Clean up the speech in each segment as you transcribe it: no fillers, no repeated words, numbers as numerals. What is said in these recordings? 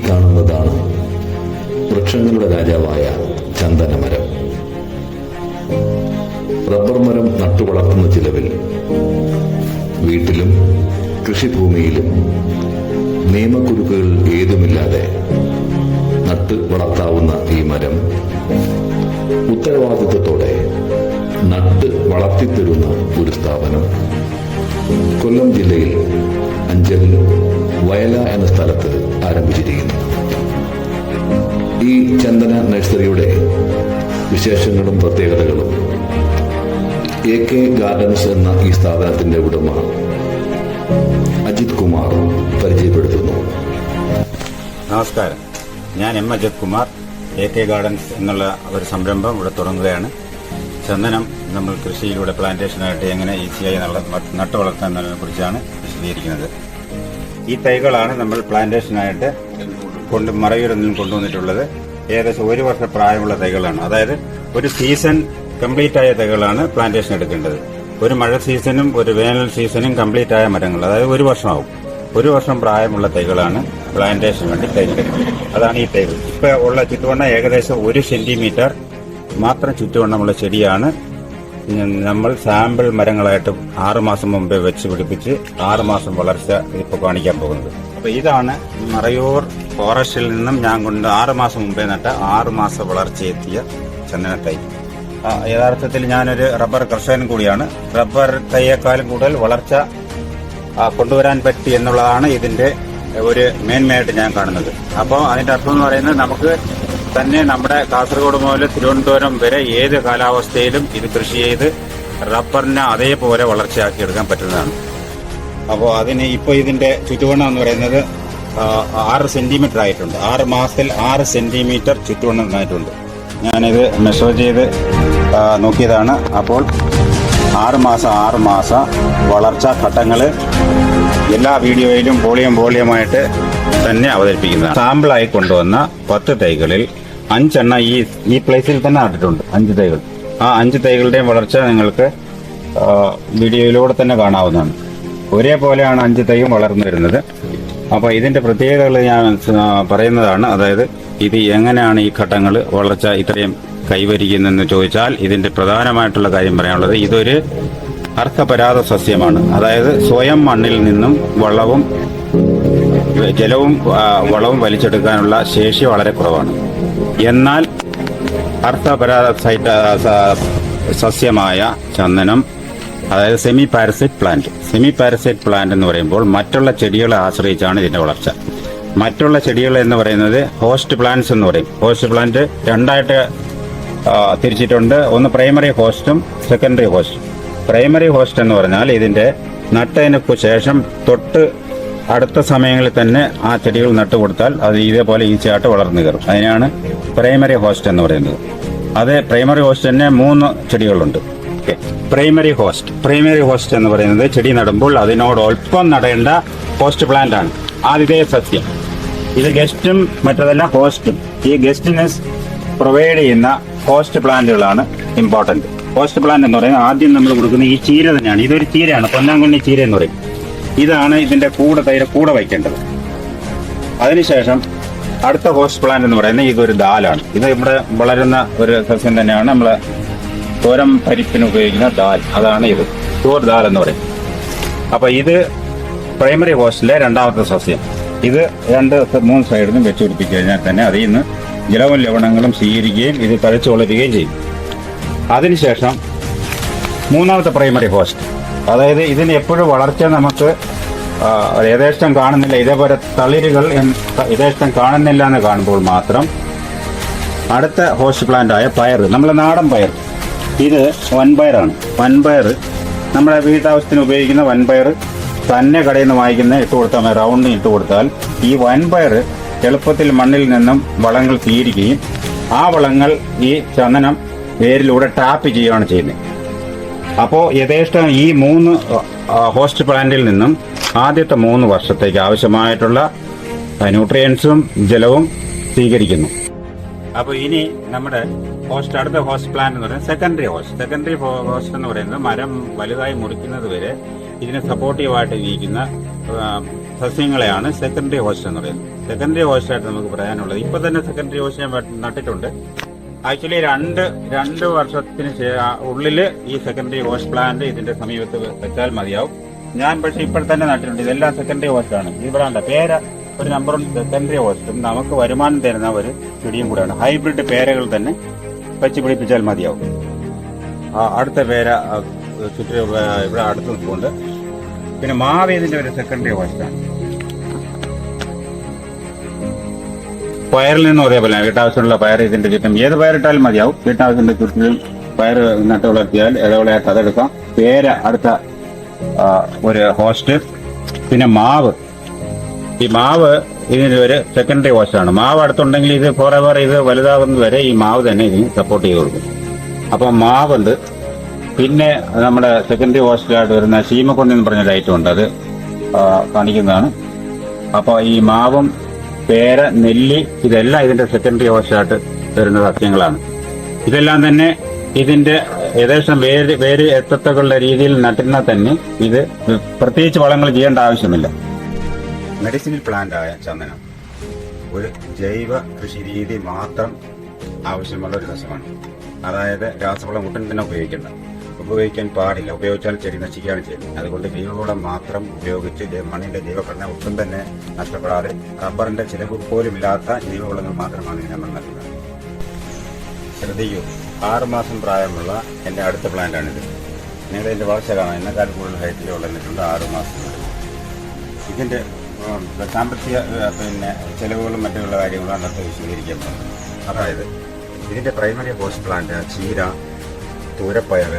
കാണുന്നതാണ് വൃക്ഷങ്ങളുടെ രാജാവായ ചന്ദനമരം. റബ്ബർ മരം നട്ടുവളർത്തുന്ന ചിലവിൽ വീട്ടിലും കൃഷിഭൂമിയിലും നിയമക്കുരുക്കുകൾ ഏതുമില്ലാതെ നട്ട് വളർത്താവുന്ന ഈ മരം ഉത്തരവാദിത്വത്തോടെ നട്ട് വളർത്തിത്തരുന്ന ഒരു സ്ഥാപനം കൊല്ലം ജില്ലയിൽ അഞ്ചൽ വയല എന്ന സ്ഥലത്ത് ആരംഭിച്ചിരിക്കുന്നു. ഈ ചന്ദന നഴ്സറിയുടെ വിശേഷങ്ങളും പ്രത്യേകതകളും AK ഗാർഡൻസ് എന്ന ഈ സ്ഥാപനത്തിന്റെ ഉടമ അജിത് കുമാർ പരിചയപ്പെടുത്തുന്നു. നമസ്കാരം, ഞാൻ അജിത് കുമാർ. AK ഗാർഡൻസ് എന്നുള്ള ഒരു സംരംഭം ഇവിടെ തുടങ്ങുകയാണ്. ചന്ദനം നമ്മൾ കൃഷിയിലൂടെ പ്ലാന്റേഷനായിട്ട് എങ്ങനെ ഈസിയായി നട്ടു വളർത്തുന്നതിനെ കുറിച്ചാണ് വിശദീകരിക്കുന്നത്. ഈ തൈകളാണ് നമ്മൾ പ്ലാന്റേഷനായിട്ട് മറയൂരിൽ നിന്നും കൊണ്ടുവന്നിട്ടുള്ളത്. ഏകദേശം 1 വർഷം പ്രായമുള്ള തൈകളാണ്. അതായത് ഒരു സീസൺ കംപ്ലീറ്റ് ആയ തൈകളാണ് പ്ലാന്റേഷൻ എടുക്കേണ്ടത്. ഒരു മഴ സീസണും ഒരു വേനൽ സീസണും കംപ്ലീറ്റ് ആയ മരങ്ങൾ, അതായത് 1 വർഷമാവും. 1 വർഷം പ്രായമുള്ള തൈകളാണ് പ്ലാന്റേഷന് വേണ്ടി തിരഞ്ഞെടുക്കുന്നത്. അതാണ് ഈ തൈകൾ. ഇപ്പൊ ഉള്ള ചുറ്റുവണ്ണം ഏകദേശം 1 സെന്റിമീറ്റർ മാത്രം ചുറ്റുവണ്ണമുള്ള ചെടിയാണ് നമ്മൾ സാമ്പിൾ മരങ്ങളായിട്ട് 6 മാസം മുമ്പേ വെച്ച് പിടിപ്പിച്ച് 6 മാസം വളർച്ച ഇപ്പോൾ കാണിക്കാൻ പോകുന്നത്. അപ്പൊ ഇതാണ് മറയൂർ ഫോറസ്റ്റിൽ നിന്നും ഞാൻ കൊണ്ട് 6 മാസം മുമ്പേ നട്ട 6 മാസം വളർച്ചയെത്തിയ ചന്ദന തൈ. യഥാർത്ഥത്തിൽ ഞാനൊരു റബ്ബർ കർഷകൻ കൂടിയാണ്. റബ്ബർ തൈയേക്കാളും കൂടുതൽ വളർച്ച കൊണ്ടുവരാൻ പറ്റി എന്നുള്ളതാണ് ഇതിന്റെ ഒരു മേന്മയായിട്ട് ഞാൻ കാണുന്നത്. അപ്പോൾ അതിന്റെ അർത്ഥം എന്ന് പറയുന്നത് നമുക്ക് തന്നെ നമ്മുടെ കാസർഗോഡ് മുതൽ തിരുവനന്തപുരം വരെ ഏത് കാലാവസ്ഥയിലും ഇത് കൃഷി ചെയ്ത് റബ്ബറിനെ അതേപോലെ വളർച്ചയാക്കിയെടുക്കാൻ പറ്റുന്നതാണ്. അപ്പോൾ അതിന് ഇപ്പോൾ ഇതിന്റെ ചുറ്റുവണ്ണം എന്ന് പറയുന്നത് 6 സെന്റിമീറ്റർ ആയിട്ടുണ്ട്. 6 മാസത്തിൽ 6 സെന്റിമീറ്റർ ചുറ്റുവണ്ണം ആയിട്ടുണ്ട്. ഞാനിത് മെഷർ ചെയ്ത് നോക്കിയതാണ്. അപ്പോൾ 6 മാസം വളർച്ചാ ഘട്ടങ്ങൾ എല്ലാ വീഡിയോയിലും വോളിയമായിട്ട് തന്നെ അവതരിപ്പിക്കുന്നത്. സാമ്പിളായി കൊണ്ടുവന്ന 10 തൈകളിൽ 5 എണ്ണം ഈ പ്ലേസിൽ തന്നെ നട്ടിട്ടുണ്ട്. 5 തൈകൾ. ആ 5 തൈകളുടെയും വളർച്ച നിങ്ങൾക്ക് വീഡിയോയിലൂടെ തന്നെ കാണാവുന്നതാണ്. ഒരേപോലെയാണ് 5 തൈയും വളർന്നു വരുന്നത്. അപ്പോൾ ഇതിന്റെ പ്രത്യേകതകൾ ഞാൻ പറയുന്നതാണ്. അതായത് ഇത് എങ്ങനെയാണ് ഈ ഘട്ടങ്ങൾ വളർച്ച ഇത്രയും കൈവരിക്കുന്നതെന്ന് ചോദിച്ചാൽ ഇതിന്റെ പ്രധാനമായിട്ടുള്ള കാര്യം പറയാനുള്ളത്, ഇതൊരു അർദ്ധപരാഗ സസ്യമാണ്. അതായത് സ്വയം മണ്ണിൽ നിന്നും ജലവും വളവും വലിച്ചെടുക്കാനുള്ള ശേഷി വളരെ കുറവാണ്. എന്നാൽ അർദ്ധപരാഗ സസ്യമായ ചന്ദനം, അതായത് സെമി പാരസൈറ്റ് പ്ലാന്റ് എന്ന് പറയുമ്പോൾ മറ്റുള്ള ചെടികളെ ആശ്രയിച്ചാണ് ഇതിന്റെ വളർച്ച. മറ്റുള്ള ചെടികൾ എന്ന് പറയുന്നത് ഹോസ്റ്റ് പ്ലാന്റ്സ് എന്ന് പറയും. ഹോസ്റ്റ് പ്ലാന്റ് 2ആയിട്ട് തിരിച്ചിട്ടുണ്ട്. ഒന്ന് പ്രൈമറി ഹോസ്റ്റും സെക്കൻഡറി ഹോസ്റ്റും. പ്രൈമറി ഹോസ്റ്റ് എന്ന് പറഞ്ഞാൽ ഇതിന്റെ നട്ടതിന് ശേഷം തൊട്ട് അടുത്ത സമയങ്ങളിൽ തന്നെ ആ ചെടികൾ നട്ടുകൊടുത്താൽ അത് ഇതേപോലെ ഈസിയായിട്ട് വളർന്നു കയറും. അതിനാണ് പ്രൈമറി ഹോസ്റ്റ് എന്ന് പറയുന്നത്. അത് പ്രൈമറി ഹോസ്റ്റ് തന്നെ 3 ചെടികളുണ്ട്. പ്രൈമറി ഹോസ്റ്റ് എന്ന് പറയുന്നത് ചെടി നടുമ്പോൾ അതിനോടൊപ്പം നടേണ്ട ഹോസ്റ്റ് പ്ലാന്റ് ആണ്, ആതിഥേയ സസ്യം. ഇത് ഗസ്റ്റും മറ്റതെല്ലാം ഹോസ്റ്റും. ഈ ഗസ്റ്റിനെസ് പ്രൊവൈഡ് ചെയ്യുന്ന ഹോസ്റ്റ് പ്ലാന്റുകളാണ് ഇമ്പോർട്ടന്റ്. ഹോസ്റ്റ് പ്ലാന്റ് എന്ന് പറയുന്നത് ആദ്യം നമ്മൾ കൊടുക്കുന്ന ഈ ചീര തന്നെയാണ്. ഇതൊരു ചീരയാണ്, പൊന്നാങ്കണ്ണി ചീര എന്ന് പറയും. ഇതാണ് ഇതിന്റെ കൂടെ വയ്ക്കേണ്ടത്. അതിനുശേഷം അടുത്ത ഹോസ്റ്റ് പ്ലാന്റ് എന്ന് പറയുന്നത് ഇതൊരു ദാലാണ്. ഇത് ഇവിടെ വളരുന്ന ഒരു സസ്യം തന്നെയാണ്. നമ്മള് തോരം പരിപ്പിന് ഉപയോഗിക്കുന്ന ദാൽ, അതാണ് ഇത്. ചോർ ദാൽ എന്ന് പറയും. അപ്പൊ ഇത് പ്രൈമറി ഹോസ്റ്റിലെ 2ാമത്തെ സസ്യം. ഇത് 2-3 സൈഡിലും വെച്ച് പിടിപ്പിച്ചു കഴിഞ്ഞാൽ തന്നെ അതിൽ നിന്ന് ജലവും ലവണങ്ങളും സ്വീകരിക്കുകയും ഇത് തഴച്ചു വളരുകയും ചെയ്യും. അതിനുശേഷം 3ാമത്തെ പ്രൈമറി ഹോസ്റ്റ്, അതായത് ഇതിന് എപ്പോഴും വളർച്ച നമുക്ക് യഥേഷ്ടം കാണുന്നില്ല, ഇതേപോലെ തളിരുകൾ യഥേഷ്ടം കാണുന്നില്ല എന്ന് കാണുമ്പോൾ മാത്രം അടുത്ത ഹോസ്റ്റ് പ്ലാന്റ് ആയ പയർ, നമ്മളെ നാടൻ പയർ, ഇത് വൻപയറാണ്. വൻപയർ നമ്മുടെ വീട്ടാവശ്യത്തിന് ഉപയോഗിക്കുന്ന വൻപയർ തന്നെ കടയിൽ നിന്ന് വാങ്ങിക്കുന്ന ഇട്ട് കൊടുത്താൽ, റൗണ്ട് ഇട്ട് കൊടുത്താൽ ഈ വൻപയർ എളുപ്പത്തിൽ മണ്ണിൽ നിന്നും വളങ്ങൾ സ്വീകരിക്കുകയും ആ വളങ്ങൾ ഈ ചന്ദനം വേരിലൂടെ ടാപ്പ് ചെയ്യുകയാണ് ചെയ്യുന്നത്. അപ്പോൾ യഥേഷ്ടം ഈ 3 ഹോസ്റ്റ് പ്ലാന്റിൽ നിന്നും ആദ്യത്തെ 3 വർഷത്തേക്ക് ആവശ്യമായിട്ടുള്ള ന്യൂട്രിയൻസും ജലവും സ്വീകരിക്കുന്നു. അപ്പോൾ ഇനി നമ്മുടെ അടുത്ത ഹോസ്റ്റ് പ്ലാന്റ് എന്ന് പറയുന്നത് സെക്കൻഡറി ഹോസ്റ്റ് എന്ന് പറയുന്നത് മരം വലുതായി മുറിക്കുന്നത് വരെ ഇതിനെ സപ്പോർട്ടീവായിട്ട് ഇരിക്കുന്ന സസ്യങ്ങളെയാണ് സെക്കൻഡറി ഹോസ്റ്റ് എന്ന് പറയുന്നത്. സെക്കൻഡറി ഹോസ്റ്റായിട്ട് നമുക്ക് പറയാനുള്ളത്, ഇപ്പൊ തന്നെ സെക്കൻഡറി ഹോസ്റ്റ് ഞാൻ നട്ടിട്ടുണ്ട്. ആക്ച്വലി രണ്ട് വർഷത്തിന് ഉള്ളില് ഈ സെക്കൻഡറി ഹോസ്റ്റ് പ്ലാന്റ് ഇതിന്റെ സമീപത്ത് വെച്ചാൽ മതിയാവും. ഞാൻ പക്ഷെ ഇപ്പോൾ തന്നെ നട്ടിട്ടുണ്ട്. ഇതെല്ലാം സെക്കൻഡറി ഹോസ്റ്റാണ്. ഇവിടെ ഉണ്ട് പേര ഒരു നമ്പർ സെക്കൻഡറി ഹോസ്റ്റും നമുക്ക് വരുമാനം തരുന്ന ഒരു ചെടിയും കൂടെയാണ്. ഹൈബ്രിഡ് പേരകൾ തന്നെ വെച്ച് പിടിപ്പിച്ചാൽ മതിയാവും. അടുത്ത പേര ചുറ്റി ഇവിടെ അടുത്ത് നിൽക്കുന്നുണ്ട്. പിന്നെ മാവ് ഇതിന്റെ ഒരു സെക്കൻഡറി ഹോസ്റ്റാണ്. പയറിൽ നിന്നും അതേപോലെ വീട്ടാവശ്യമുള്ള പയർ ഇതിന്റെ ചുറ്റും ഏത് പയറിട്ടാലും മതിയാവും. വീട്ടാവശ്യത്തിന്റെ ചുറ്റിലും പയർ നട്ട് വളർത്തിയാൽ ഇടവിളയായിട്ട് അതെടുക്കാം. പേര അടുത്ത ഒരു ഹോസ്റ്റ്. പിന്നെ മാവ്, ഈ മാവ് ഇതിന് ഒരു സെക്കൻഡറി ഹോസ്റ്റാണ്. മാവ് അടുത്തുണ്ടെങ്കിൽ ഇത് ഫോറെവർ ഇത് വലുതാകുന്നത് വരെ ഈ മാവ് തന്നെ ഇതിന് സപ്പോർട്ട് ചെയ്ത് കൊടുക്കും. അപ്പം മാവുണ്ട്. പിന്നെ നമ്മുടെ സെക്കൻഡറി ഹോസ്റ്റിലായിട്ട് വരുന്ന ശീമക്കൊന്നി എന്ന് പറഞ്ഞൊരു ഐറ്റം ഉണ്ട്, അത് കാണിക്കുന്നതാണ്. അപ്പോൾ ഈ മാവും പേര, നെല്ലി ഇതെല്ലാം ഇതിന്റെ സെക്കൻഡറി ഹോസ്റ്റായിട്ട് വരുന്ന സസ്യങ്ങളാണ്. ഇതെല്ലാം തന്നെ ഇതിന്റെ ഏകദേശം വേര് എത്തത്തക്കുള്ള രീതിയിൽ നട്ടിരുന്നാൽ തന്നെ ഇത് പ്രത്യേകിച്ച് വളങ്ങൾ ചെയ്യേണ്ട ആവശ്യമില്ല. മെഡിസിനൽ പ്ലാന്റ് ആയ ചന്ദനം ഒരു ജൈവ കൃഷി രീതി മാത്രം ആവശ്യമുള്ള ഒരു സസ്യമാണ്. അതായത് രാസവളം ഒട്ടും തന്നെ ഉപയോഗിക്കാൻ പാടില്ല. ഉപയോഗിച്ചാൽ ചെടി നശിക്കുകയാണ് ചെയ്യുന്നത്. അതുകൊണ്ട് ജൈവവളം മാത്രം ഉപയോഗിച്ച് മണ്ണിന്റെ ജൈവഘടന ഒട്ടും തന്നെ നഷ്ടപ്പെടാതെ റബ്ബറിന്റെ ചിലവ് പോലും ഇല്ലാത്ത ജൈവവളങ്ങൾ മാത്രമാണ് നമ്മൾ നൽകുന്നത്. ശ്രദ്ധിക്കൂ, 6 മാസം പ്രായമുള്ള എന്റെ അടുത്ത പ്ലാന്റാണിത്. നിങ്ങൾ ഇതിന്റെ വളർച്ച കാണാം. എന്നെക്കാൾ കൂടുതൽ ഹൈറ്റിൽ വളർന്നിട്ടുണ്ട് 6 മാസം. ഇതിന്റെ സാമ്പത്തിക ചെലവുകളും മറ്റുള്ള കാര്യങ്ങളും അന്നത്തെ വിശദീകരിക്കാൻ പോകുന്നത്. അതായത് ഇതിന്റെ പ്രൈമറി ഹോസ്റ്റ് പ്ലാന്റ് ചീര, തൂരപ്പയർ,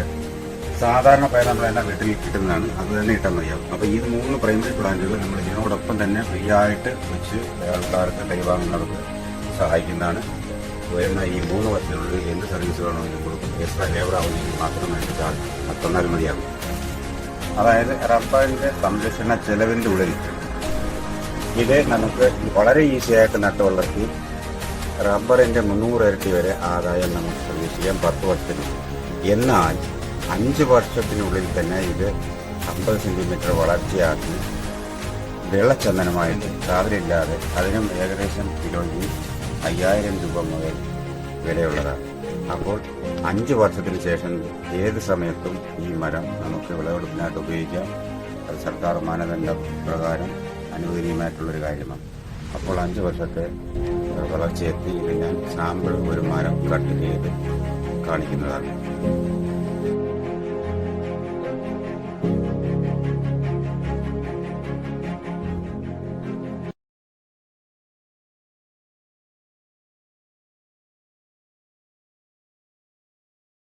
സാധാരണ പയർ നമ്മളെല്ലാം വീട്ടിൽ കിട്ടുന്നതാണ്, അത് തന്നെ ഇട്ടാൽ മതിയാവും. അപ്പോൾ ഈ 3 പ്രൈമറി പ്ലാന്റുകൾ നമ്മൾ ഇതിനോടൊപ്പം തന്നെ ഫ്രീ ആയിട്ട് വെച്ച് ആൾക്കാർക്ക് കൈവാങ്ങുന്നവർക്ക് സഹായിക്കുന്നതാണ്. വരുന്ന ഈ 3 വർഷത്തിനുള്ളിൽ എന്ത് സർവീസ് വേണമെങ്കിലും കൊടുക്കും. എക്സ്ട്രാ ലേബർ ആവുന്നെങ്കിൽ മാത്രമേ ചാർജ് തന്നാൽ മതിയാകും. അതായത് റബ്ബറിന്റെ സംരക്ഷണ ചെലവിന്റെ ഉള്ളിൽ ഇത് നമുക്ക് വളരെ ഈസിയായിട്ട് നട്ടു വളർത്തി റബ്ബറിന്റെ 300 ഇരട്ടി വരെ ആദായം നമുക്ക് പ്രതീക്ഷിക്കാം 10 വർഷത്തിന്. എന്നാൽ 5 വർഷത്തിനുള്ളിൽ തന്നെ ഇത് 50 സെന്റിമീറ്റർ വളർച്ചയാക്കി വെള്ളച്ചന്ദനമായിട്ട് കാവിലില്ലാതെ അതിനും ഏകദേശം കിലോയ്ക്ക് 5000 രൂപ മുതൽ വിലയുള്ളതാണ്. അപ്പോൾ 5 വർഷത്തിന് ശേഷം ഏത് സമയത്തും ഈ മരം നമുക്ക് വിളവെടുപ്പിനായിട്ട് ഉപയോഗിക്കാം. അത് സർക്കാർ മാനദണ്ഡ പ്രകാരം അനുവദനീയമായിട്ടുള്ളൊരു കാര്യമാണ്. അപ്പോൾ 5 വർഷത്തെ വളർച്ചയെത്തി ഇത് ഞാൻ സാമ്പിൾ ഒരു മരം കട്ട് ചെയ്ത് കാണിക്കുന്നതാണ്.